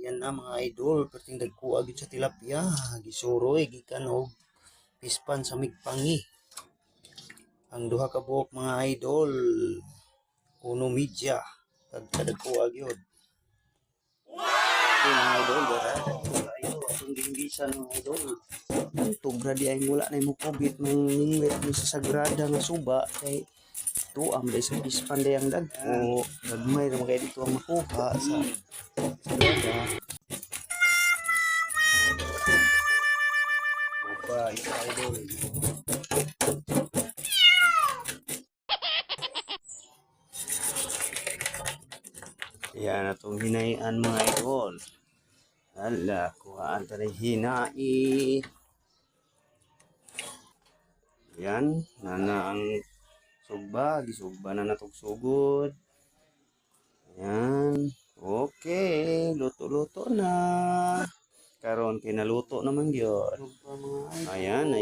Yan na mga idol, perting dagkuha gid sa tilapia, gisuroy gikan og pispan sa migpangi. Ang duha ka buok mga idol, uno media, dagkuha gyud. Okay, mga idol, dara ayo atong gimbisan mga idol. Tugra di ay wala na mo kubit nang ningwit mo sa sagrada nga suba kay tuam dai sa pispan day ang dagko. Gagmay ra magay dito ang makuha sa sagrada. Opa, isa idol. Yan atong hinayan mga idol. Hala, kuhaan ta na hinai. Yan, nana ang sugba, gisugba na natog sugod. Yan, okay, luto-luto na. Karon kinaluto naman gyud. Ayan.